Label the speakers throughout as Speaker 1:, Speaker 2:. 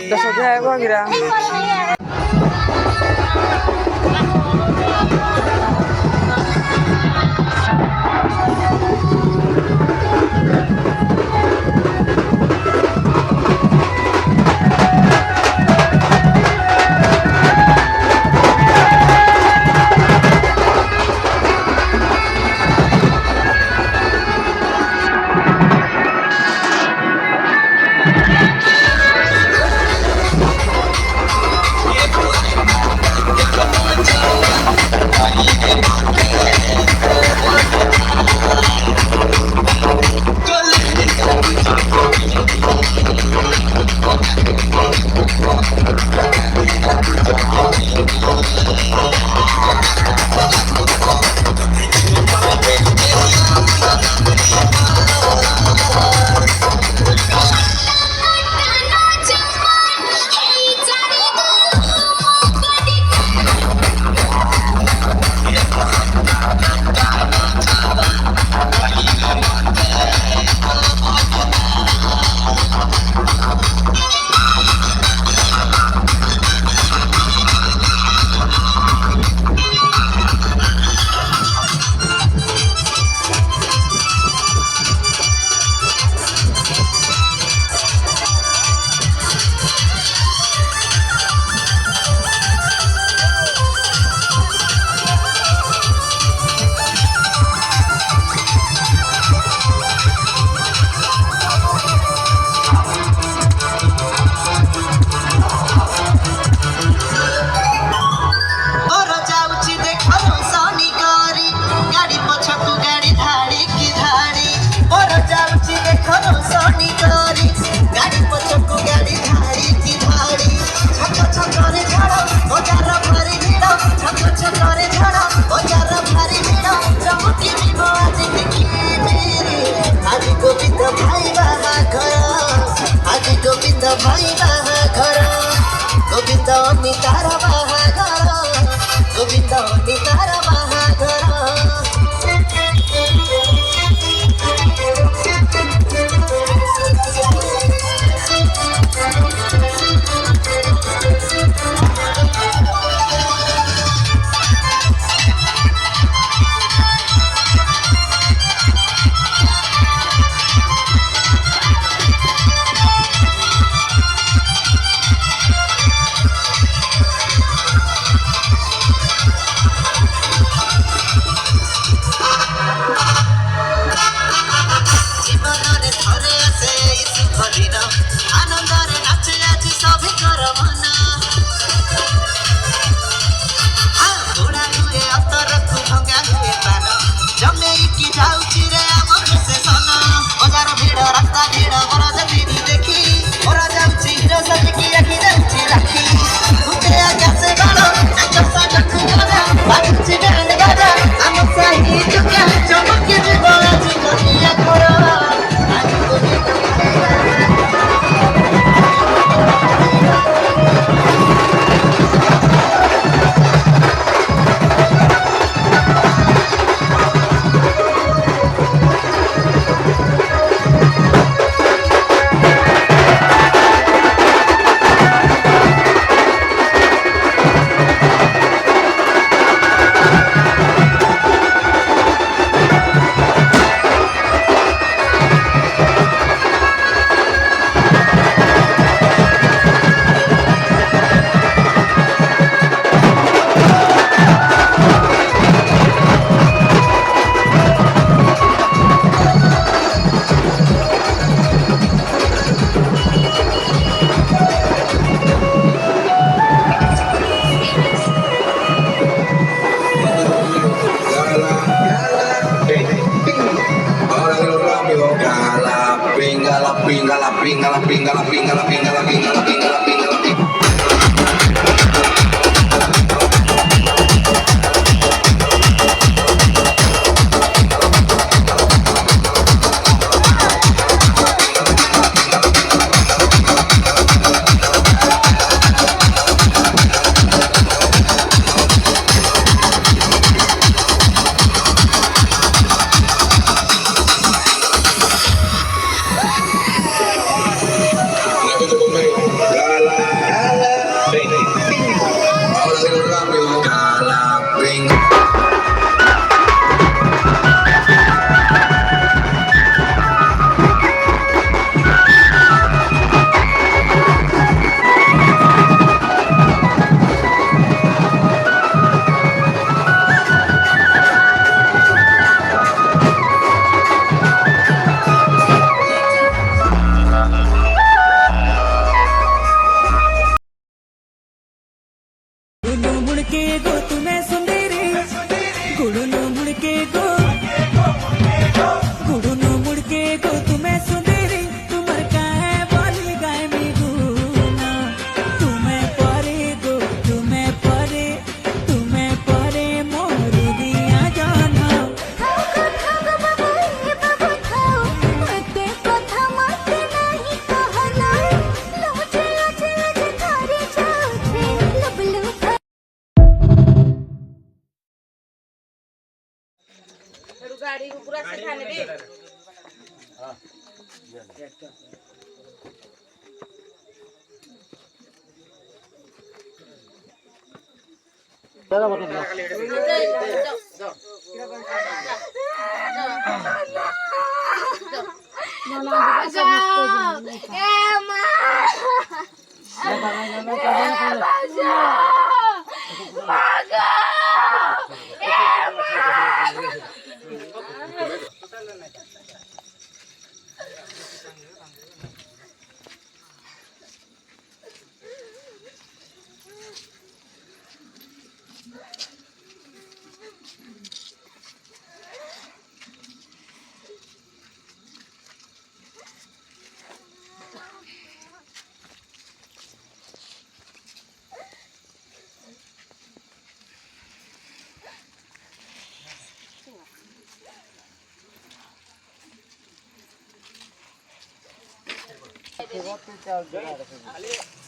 Speaker 1: Dasar dia apa kira?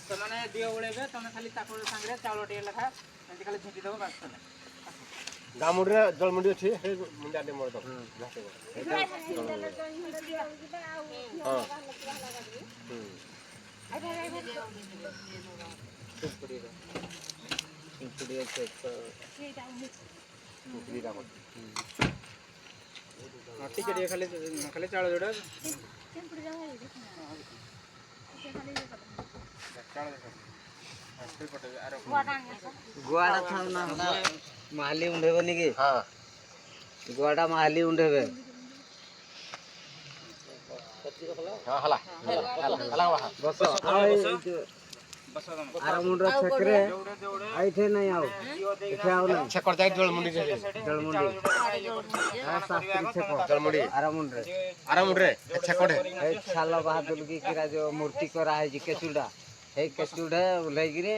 Speaker 1: ସେମାନେ ଦିଅ ଉଳେଇବେ ତମେ ଖାଲି ତାକୁ ସାଙ୍ଗରେ ଚାଉଳ ଟିକେ ଲେଖା ଏମିତି ଖାଲି ଝିଣ୍ଟି ଦେବ ବାସ୍ ତମେ
Speaker 2: ଗାମୁଡିରେ ଜଳମୁଣ୍ଡି ଅଛି ସେ ମୁଣ୍ଡା ଟେ ମୋର
Speaker 1: ଟିକେ ଟିକେ ଖାଲି ଖାଲି ଚାଉଳ ଯୋଉଟା
Speaker 3: गुआड़ा था ना माली उंडेबे नी की हां गुआड़ा माली उंडेबे
Speaker 2: हां हला हला
Speaker 3: बस आर मुंडा छकरे आइथे नहीं आओ इथे आओ ना
Speaker 2: छकर जाय जळमुंडी
Speaker 3: आ शास्त्री छको
Speaker 2: जळमुंडी आरा मुंडरे छकोडे
Speaker 3: ए छाला बहादुर की किरा जो मूर्ति करा है जी केसुडा हे केसुडा उलाई गिरे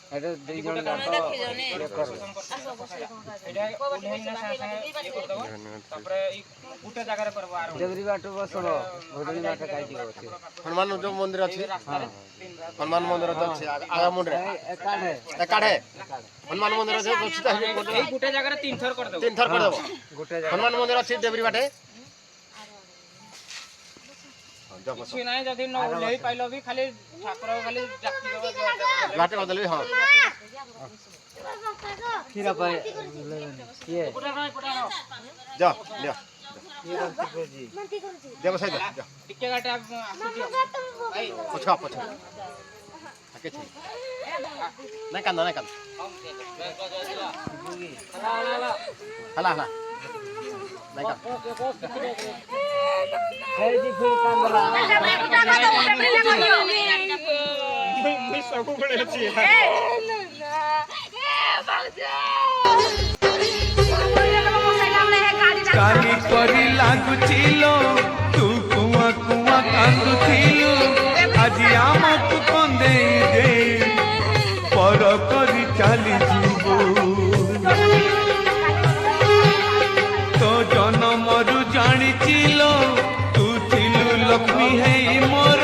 Speaker 3: एटा दुई जण जातो ये कर
Speaker 1: एटा उठैना साथे ये कर दबो तापरे गुटे जगह रे करबो आरो
Speaker 3: देवरी बाटो बसलो घोडनी बाटो काई दियो अछि
Speaker 2: हनुमान जो मंदिर अछि हनुमान मंदिर अछि आगा मुंडरे एकाडे हनुमान मंदिर अछि बचिता हे
Speaker 1: गुटे जगह रे तीन थर कर दबो
Speaker 3: गुटे
Speaker 2: हनुमान मंदिर अछि देवरी बाटे
Speaker 1: କିଛି ନାହିଁ ଯଦି ନ ଓହ୍ଲେଇ ପାଇଲ ବି ଖାଲି ଠାକୁର ଖାଲି ଡାକି ଦେବ
Speaker 2: ଲାଟେ ବଦଲବି ହଁ
Speaker 3: खीरा पाए ये
Speaker 2: जा लिया
Speaker 3: खीरा जी
Speaker 2: देव साइड जा
Speaker 1: ଟିକେ ଗାଟେ ଭାଇ
Speaker 2: पछा पछा आके छी ना कांदा हला हला नहीं का
Speaker 3: है जी फिर कांदला
Speaker 1: मी सब बळे छी
Speaker 4: काली करी लागुचिलो तू कुआ कुआ कांदुथिलु आजी आमकु कंदे दे पर करी चाली जीवो तो जनमरु जानिचिलो तू थिलु लक्ष्मी है मोर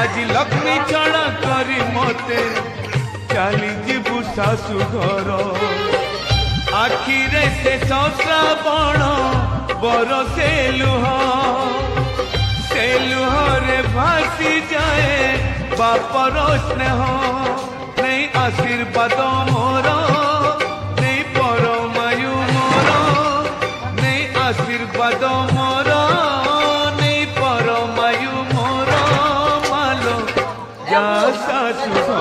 Speaker 4: आज लक्ष्मी छड़ा करी मते चाली जीवु सासु घर आखिरे से श्रावण बरसे लुह रे भासी जाए बापर स्नेह नहीं आशीर्वाद मोर नहीं परमायु मोर नहीं आशीर्वाद मोर नहीं परमायु मोर मालो जा सासु